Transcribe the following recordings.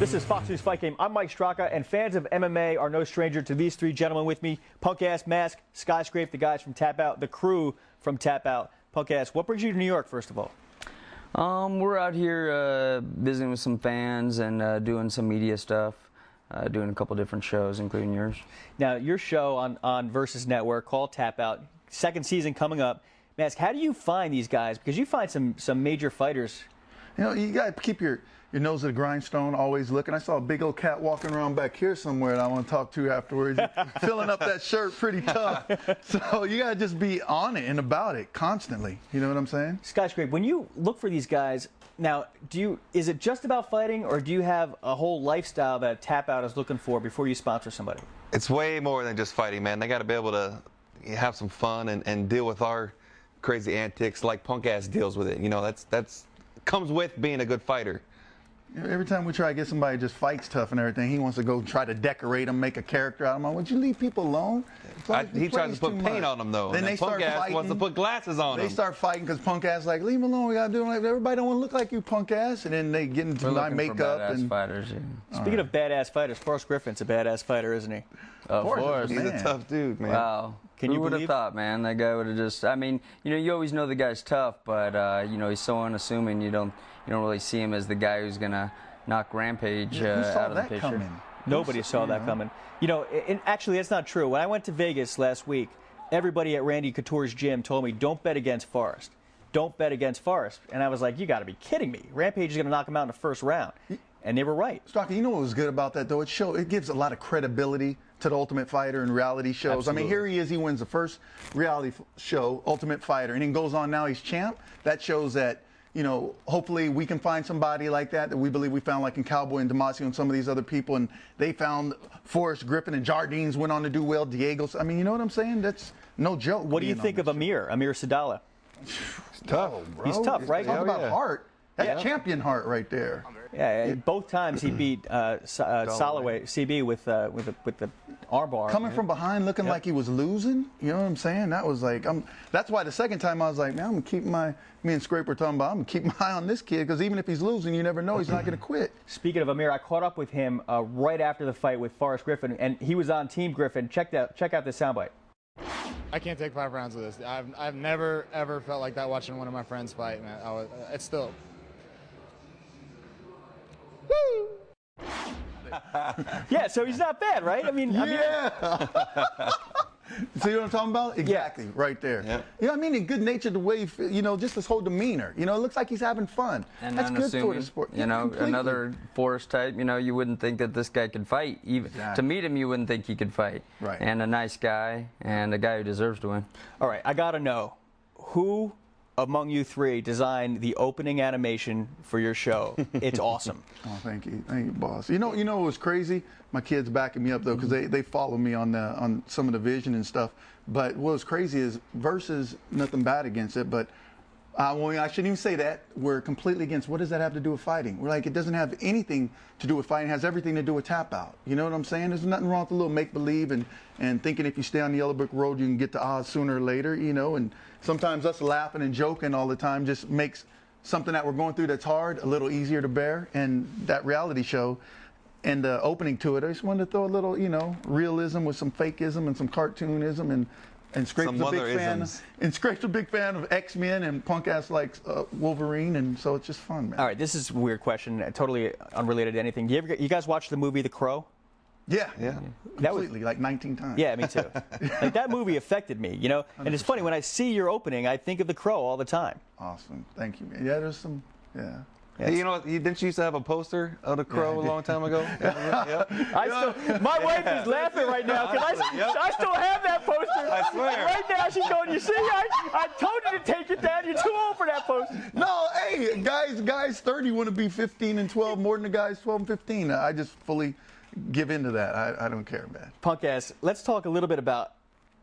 This is Fox News Fight Game. I'm Mike Straka, and fans of MMA are no stranger to these three gentlemen with me. Punkass, Mask, Skyskrape, the guys from TapouT, the crew from TapouT. Punkass, what brings you to New York, first of all? We're out here visiting with some fans and doing some media stuff, doing a couple different shows, including yours. Now, your show on Versus Network called TapouT, second season coming up. Mask, how do you find these guys? Because you find some major fighters. You know, you got to keep your nose at the grindstone, always looking. I saw a big old cat walking around back here somewhere that I want to talk to afterwards. Filling up that shirt pretty tough. So you got to just be on it and about it constantly. You know what I'm saying? Skyscrape, when you look for these guys, now, is it just about fighting, or do you have a whole lifestyle that TapouT is looking for before you sponsor somebody? It's way more than just fighting, man. They got to be able to have some fun and deal with our crazy antics like Punkass deals with it. You know, that's comes with being a good fighter. Every time we try to get somebody just fights tough and everything, he wants to go try to decorate them, make a character out of them. Would you leave people alone? He tries to put paint on them, though. Then they start fighting. Wants to put glasses on them. They start fighting because Punkass like, leave him alone. We got to do it. Everybody don't want to look like you, Punkass. And then they get into my makeup. And fighters, yeah. Speaking of badass fighters, Forrest Griffin's a badass fighter, isn't he? Of course. He's a tough dude, man. Wow. Who would have thought, man? That guy would have just, I mean, you know, you always know the guy's tough, but, you know, he's so unassuming you don't really see him as the guy who's going to knock Rampage out of the picture. Coming? Nobody saw that coming. You know, actually, that's not true. When I went to Vegas last week, everybody at Randy Couture's gym told me, don't bet against Forrest. Don't bet against Forrest. And I was like, you got to be kidding me. Rampage is going to knock him out in the first round. And they were right. Straka, you know what was good about that, though? It gives a lot of credibility to the Ultimate Fighter and reality shows. Absolutely. I mean, here he is. He wins the first reality show, Ultimate Fighter, and then goes on now he's champ. That shows that, you know, hopefully we can find somebody like that we believe we found, like in Caldwell and Damasio and some of these other people, and they found Forrest Griffin and Jardines went on to do well, Diego's. I mean, you know what I'm saying? That's no joke. What do you think of Amir Sadallah? He's tough, bro. He's tough, right? Talk about heart. That's champion heart right there. Yeah, both times he beat Soloway, CB with the armbar. Coming from behind, looking like he was losing. You know what I'm saying? That was like, that's why the second time I was like, man, I'm gonna keep me and Scrape were talking about, I'm gonna keep my eye on this kid, because even if he's losing, you never know, he's not gonna quit. Speaking of Amir, I caught up with him right after the fight with Forrest Griffin, and he was on Team Griffin. Check out this soundbite. I can't take 5 rounds of this. I've never ever felt like that watching one of my friends fight, man. It's still. Yeah, so he's not bad, right? I mean, yeah. See what I'm talking about? Exactly, right there. Yeah. You know what I mean? And good natured, the way, you know, just his whole demeanor. You know, it looks like he's having fun. And that's good for the sport. You know, completely. another Forrest type, you know, you wouldn't think that this guy could fight. Even to meet him, you wouldn't think he could fight. Right. And a nice guy, and a guy who deserves to win. All right, I got to know, who among you three designed the opening animation for your show? It's awesome. Oh, thank you, boss. You know what was crazy? My kids backing me up though, because they follow me on some of the vision and stuff. But what was crazy is Versus, nothing bad against it, but well, I shouldn't even say that. We're completely against. What does that have to do with fighting? We're like, it doesn't have anything to do with fighting. It has everything to do with TapouT. You know what I'm saying? There's nothing wrong with a little make-believe and thinking if you stay on the yellow brick road, you can get to Oz sooner or later, you know, and sometimes us laughing and joking all the time just makes something that we're going through that's hard a little easier to bear. And that reality show and the opening to it, I just wanted to throw a little, you know, realism with some fakeism and some cartoonism, and Scrape's a big fan. And Scrape's a big fan of X-Men, and Punkass likes Wolverine, and so it's just fun, man. All right, this is a weird question, totally unrelated to anything. You guys watch the movie The Crow? Yeah. Completely, like 19 times. Yeah, me too. Like, that movie affected me, you know. 100%. And it's funny, when I see your opening, I think of The Crow all the time. Awesome, thank you, man. Yeah, there's some, yeah. Hey, you know, didn't you used to have a poster of the Crow a long time ago? My wife is laughing right now because I still have that poster. I swear. Right now she's going, you see, I told you to take it down. You're too old for that poster. No, hey, guys 30 want to be 15 and 12 more than the guys 12 and 15. I just fully give into that. I don't care, man. Punkass, let's talk a little bit about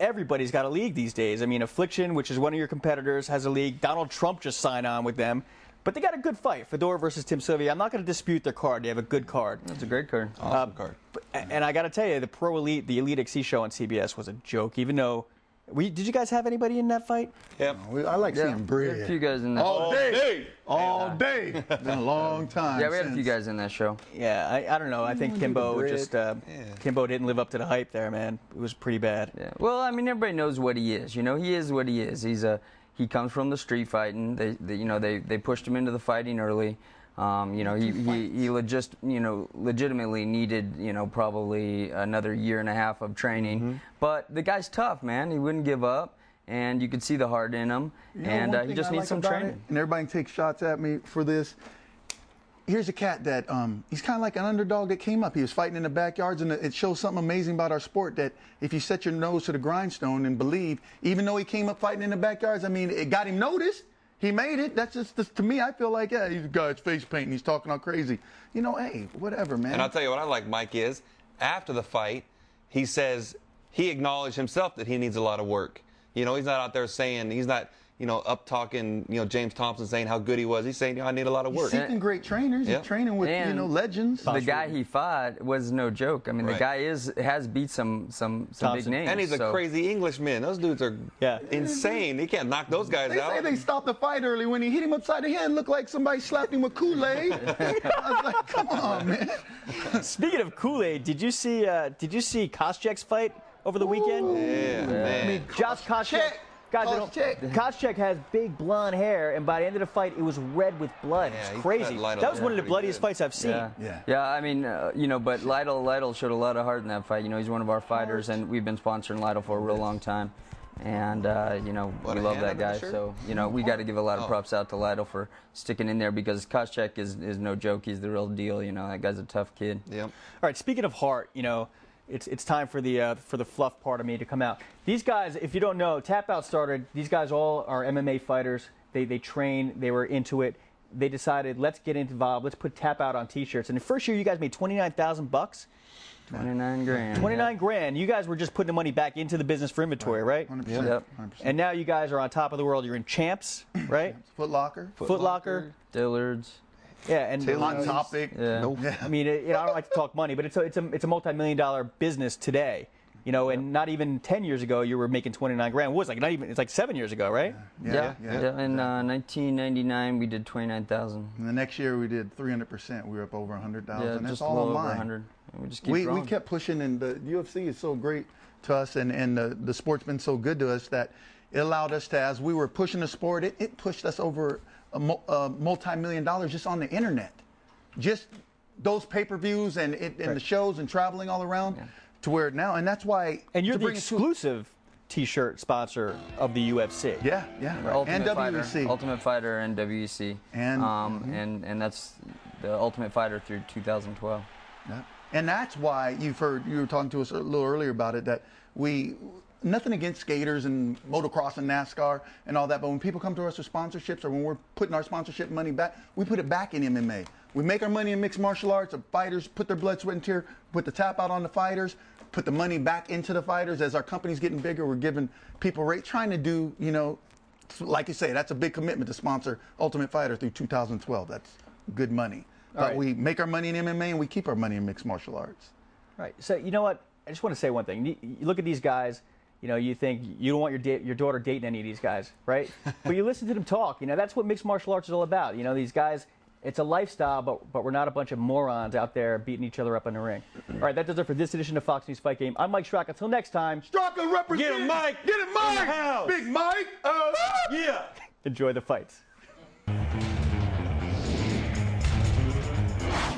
everybody's got a league these days. I mean, Affliction, which is one of your competitors, has a league. Donald Trump just signed on with them. But they got a good fight, Fedor versus Tim Sylvia. I'm not going to dispute their card. They have a good card. It's a great card. Awesome card. And I got to tell you, the Elite XC show on CBS was a joke, even though Did you guys have anybody in that fight? Yep. I like seeing There were a few bread. guys in that. All day. All day. Been a long time. Yeah, we had a few since. guys in that show. Yeah, I don't know. I think Kimbo bread. just Kimbo didn't live up to the hype there, man. It was pretty bad. Yeah. Well, I mean, everybody knows what he is. You know, he is what he is. He comes from the street fighting. They pushed him into the fighting early. He legitimately needed, probably another year and a half of training. But the guy's tough, man. He wouldn't give up, and you could see the heart in him. You know, And one he thing just I needs like some about training. it, and everybody takes shots at me for this. Here's a cat that he's kind of like an underdog that came up. He was fighting in the backyards, and it shows something amazing about our sport, that if you set your nose to the grindstone and believe, even though he came up fighting in the backyards, I mean, it got him noticed. He made it. That's just, to me, I feel like, yeah, he's a guy's face painting. He's talking all crazy. You know, hey, whatever, man. And I'll tell you what I like Mike is, after the fight, he says he acknowledged himself that he needs a lot of work. You know, he's not out there saying, he's not, up talking, James Thompson saying how good he was. He's saying, I need a lot of work. He's seeking great trainers. Yep. He's training with, legends. The guy he fought was no joke. I mean, Right. the guy has beat some big names. And he's a crazy Englishman. Those dudes are insane. He can't knock those guys They out. say they stopped the fight early. When he hit him upside the head, it looked like somebody slapped him with Kool-Aid. I was like, come on, man. Speaking of Kool-Aid, did you see Koscheck's fight over the weekend? Yeah, man. Josh Koscheck. Guys, Koscheck has big blonde hair, and by the end of the fight, it was red with blood. Yeah, It's he crazy. cut Lytle That was one of the pretty bloodiest good. fights I've seen. Yeah. I mean, but Lytle showed a lot of heart in that fight. He's one of our fighters, and we've been sponsoring Lytle for a real long time. And, we love that guy. So, we got to give a lot of props out to Lytle for sticking in there, because Koscheck is no joke. He's the real deal. That guy's a tough kid. Yep. All right, speaking of heart, it's time for the fluff part of me to come out. These guys, if you don't know, TapouT started. These guys all are MMA fighters. They train. They were into it. They decided, let's get involved. Let's put TapouT on T-shirts. And the first year, you guys made $29,000. 29 grand. 29 grand. You guys were just putting the money back into the business for inventory, right? 100%. Yep. 100%. And now you guys are on top of the world. You're in Champs, right? Foot Locker. Foot Locker. Dillard's. Yeah, and Hot Topic. Yeah. I mean, I don't like to talk money, but it's a multi-million-dollar business today. And not even 10 years ago, you were making 29 grand. What was it, like? Not even. It's like 7 years ago, right? Yeah. In 1999, we did 29,000. And the next year we did 300%. We were up over 100,000. Yeah, That's just all a little over online. 100. We just keep We growing. kept pushing, and the UFC is so great to us, and the sport's been so good to us that it allowed us to, as we were pushing the sport, it pushed us over a multi-million dollars just on the internet. Just those pay-per-views and the shows and traveling all around to where now, and that's why. And you're to the bring it to- exclusive T-shirt sponsor of the UFC. Yeah. Ultimate And Fighter, WEC. Ultimate Fighter and WEC. And that's the Ultimate Fighter through 2012. Yeah. And that's why you were talking to us a little earlier about it, that nothing against skaters and motocross and NASCAR and all that, but when people come to us for sponsorships, or when we're putting our sponsorship money back, we put it back in MMA. We make our money in mixed martial arts. The fighters put their blood, sweat, and tears, put the TapouT on the fighters, put the money back into the fighters. As our company's getting bigger, we're giving people rates, trying to do, like you say, that's a big commitment to sponsor Ultimate Fighter through 2012. That's good money. But right. we make our money in MMA, and we keep our money in mixed martial arts. Right. So you know what? I just want to say one thing. You look at these guys. You think you don't want your daughter dating any of these guys, right? But you listen to them talk. That's what mixed martial arts is all about. These guys. It's a lifestyle, but we're not a bunch of morons out there beating each other up in the ring. All right, that does it for this edition of Fox News Fight Game. I'm Mike Straka. Until next time. Straka represent. Get him, Mike. Get him, Mike. In the house. Big Mike. Yeah. Enjoy the fights.